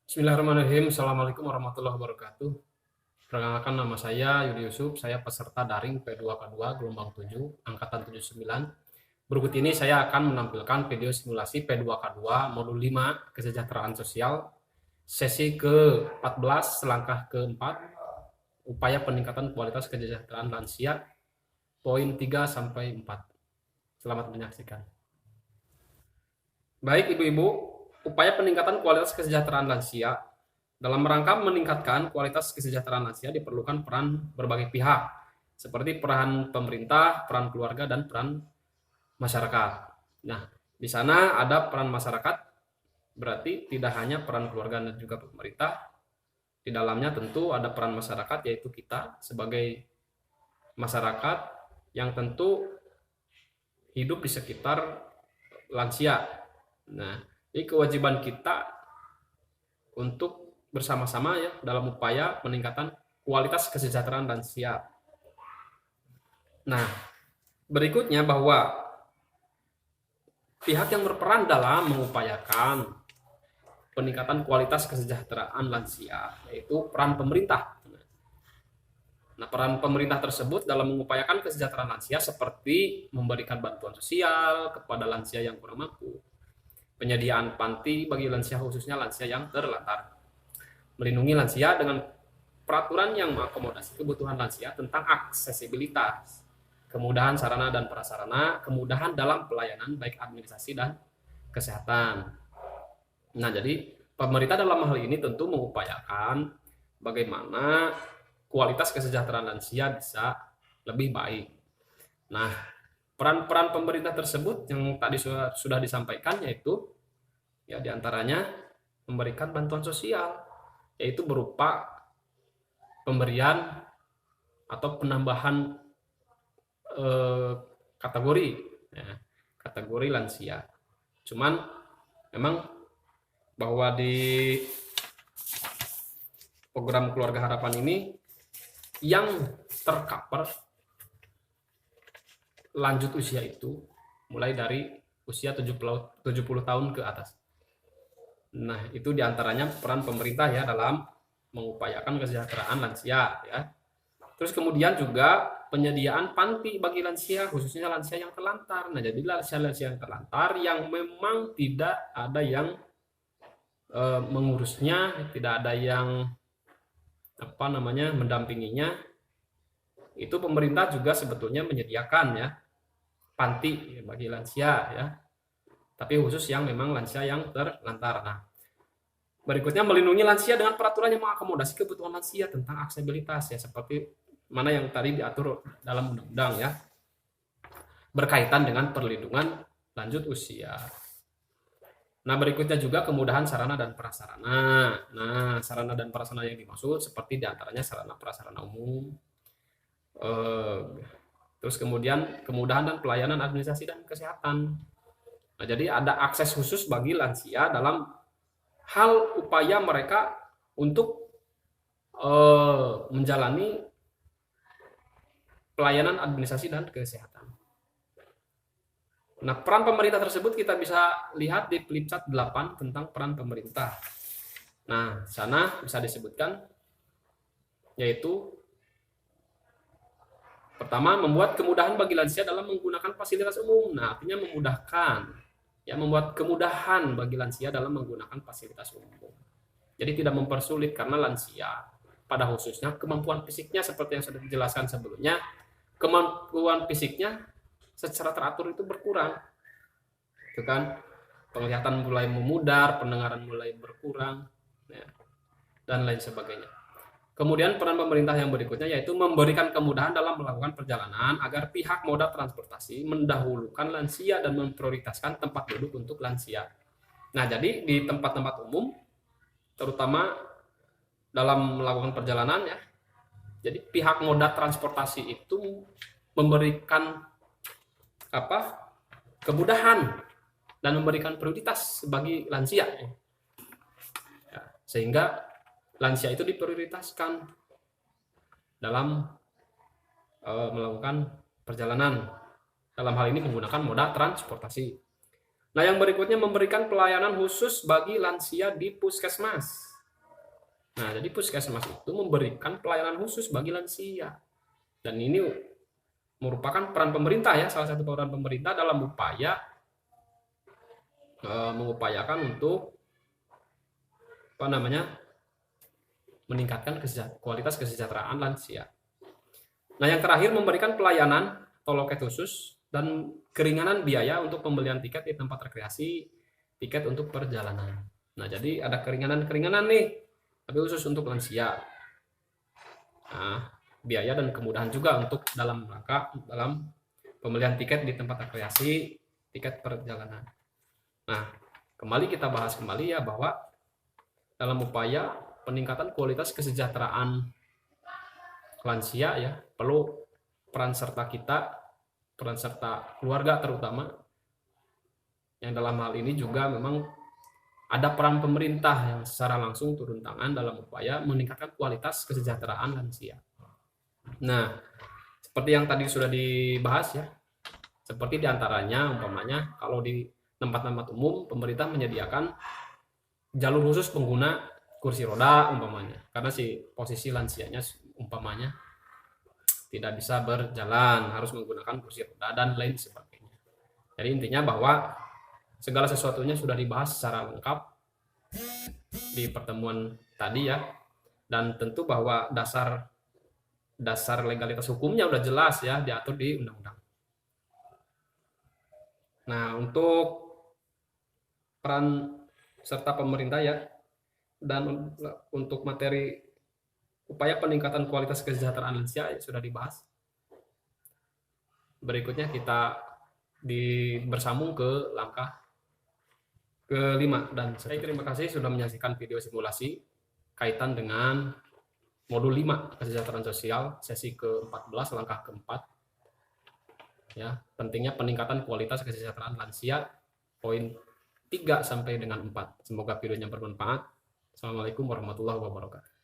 Bismillahirrahmanirrahim. Assalamualaikum warahmatullahi wabarakatuh. Perkenalkan, nama saya Yudi Yusuf. Saya peserta daring P2K2 gelombang 7, angkatan 79. Berikut ini saya akan menampilkan video simulasi P2K2 modul 5 kesejahteraan sosial sesi ke-14 selangkah ke-4 upaya peningkatan kualitas kesejahteraan lansia poin 3 sampai 4. Selamat menyaksikan. Baik Ibu-ibu, upaya peningkatan kualitas kesejahteraan lansia. Dalam rangka meningkatkan kualitas kesejahteraan lansia diperlukan peran berbagai pihak, seperti peran pemerintah, peran keluarga, dan peran masyarakat. Nah, di sana ada peran masyarakat, berarti tidak hanya peran keluarga dan juga pemerintah. Di dalamnya tentu ada peran masyarakat, yaitu kita sebagai masyarakat yang tentu hidup di sekitar lansia. Nah, ini kewajiban kita untuk bersama-sama ya dalam upaya peningkatan kualitas kesejahteraan lansia. Nah, berikutnya bahwa pihak yang berperan dalam mengupayakan peningkatan kualitas kesejahteraan lansia yaitu peran pemerintah. Nah, peran pemerintah tersebut dalam mengupayakan kesejahteraan lansia seperti memberikan bantuan sosial kepada lansia yang kurang mampu, penyediaan panti bagi lansia khususnya lansia yang terlantar, melindungi lansia dengan peraturan yang mengakomodasi kebutuhan lansia tentang aksesibilitas, kemudahan sarana dan prasarana, kemudahan dalam pelayanan baik administrasi dan kesehatan. Nah, jadi pemerintah dalam hal ini tentu mengupayakan bagaimana kualitas kesejahteraan lansia bisa lebih baik. Nah, peran-peran pemerintah tersebut yang tadi sudah disampaikan yaitu ya diantaranya memberikan bantuan sosial, yaitu berupa pemberian atau penambahan kategori ya, kategori lansia. Cuman memang bahwa di program Keluarga Harapan ini yang tercover lanjut usia itu mulai dari usia 70 tahun ke atas. Nah, itu diantaranya peran pemerintah ya dalam mengupayakan kesejahteraan lansia ya. Terus kemudian juga penyediaan panti bagi lansia, khususnya lansia yang terlantar. Nah, jadi lansia-lansia yang terlantar yang memang tidak ada yang mengurusnya, tidak ada yang mendampinginya, itu pemerintah juga sebetulnya menyediakan ya panti bagi lansia ya, tapi khusus yang memang lansia yang terlantar. Nah, berikutnya melindungi lansia dengan peraturan yang mengakomodasi kebutuhan lansia tentang aksesibilitas ya, seperti mana yang tadi diatur dalam undang-undang ya, berkaitan dengan perlindungan lanjut usia. Nah, berikutnya juga kemudahan sarana dan prasarana. Nah, sarana dan prasarana yang dimaksud seperti diantaranya sarana prasarana umum, terus kemudian kemudahan dan pelayanan administrasi dan kesehatan. Nah, jadi ada akses khusus bagi lansia dalam hal upaya mereka untuk menjalani pelayanan administrasi dan kesehatan. Nah, peran pemerintah tersebut kita bisa lihat di flipchart 8 tentang peran pemerintah. Nah, sana bisa disebutkan yaitu pertama, membuat kemudahan bagi lansia dalam menggunakan fasilitas umum. Nah, artinya memudahkan ya, membuat kemudahan bagi lansia dalam menggunakan fasilitas umum. Jadi tidak mempersulit karena lansia pada khususnya kemampuan fisiknya seperti yang sudah dijelaskan sebelumnya, kemampuan fisiknya secara teratur itu berkurang, itu kan, penglihatan mulai memudar, pendengaran mulai berkurang ya, dan lain sebagainya. Kemudian peran pemerintah yang berikutnya yaitu memberikan kemudahan dalam melakukan perjalanan agar pihak moda transportasi mendahulukan lansia dan memprioritaskan tempat duduk untuk lansia. Nah, jadi di tempat-tempat umum terutama dalam melakukan perjalanan ya, jadi pihak moda transportasi itu memberikan kemudahan dan memberikan prioritas bagi lansia ya, sehingga lansia itu diprioritaskan dalam melakukan perjalanan, dalam hal ini menggunakan moda transportasi. Nah, yang berikutnya memberikan pelayanan khusus bagi lansia di puskesmas. Nah, jadi puskesmas itu memberikan pelayanan khusus bagi lansia. Dan ini merupakan peran pemerintah ya, salah satu peran pemerintah dalam upaya mengupayakan untuk meningkatkan kualitas kesejahteraan lansia. Nah, yang terakhir memberikan pelayanan atau loket khusus dan keringanan biaya untuk pembelian tiket di tempat rekreasi, tiket untuk perjalanan. Nah, jadi ada keringanan-keringanan nih, tapi khusus untuk lansia. Nah, biaya dan kemudahan juga untuk dalam pembelian tiket di tempat rekreasi, tiket perjalanan. Nah, kembali kita bahas kembali ya bahwa dalam upaya peningkatan kualitas kesejahteraan lansia ya, perlu peran serta kita, peran serta keluarga terutama, yang dalam hal ini juga memang ada peran pemerintah yang secara langsung turun tangan dalam upaya meningkatkan kualitas kesejahteraan lansia. Nah, seperti yang tadi sudah dibahas ya, seperti diantaranya umpamanya kalau di tempat-tempat umum pemerintah menyediakan jalur khusus pengguna kursi roda umpamanya, karena si posisi lansianya umpamanya tidak bisa berjalan, harus menggunakan kursi roda dan lain sebagainya. Jadi intinya bahwa segala sesuatunya sudah dibahas secara lengkap di pertemuan tadi ya, dan tentu bahwa dasar legalitas hukumnya udah jelas ya, diatur di undang-undang. Nah, untuk peran serta pemerintah ya, dan untuk materi upaya peningkatan kualitas kesejahteraan lansia ya, sudah dibahas. Berikutnya kita bersambung ke langkah kelima, dan saya terima kasih sudah menyaksikan video simulasi kaitan dengan modul 5 kesejahteraan sosial sesi ke-14 langkah keempat ya, pentingnya peningkatan kualitas kesejahteraan lansia poin 3 sampai dengan 4. Semoga videonya bermanfaat. Assalamualaikum warahmatullahi wabarakatuh.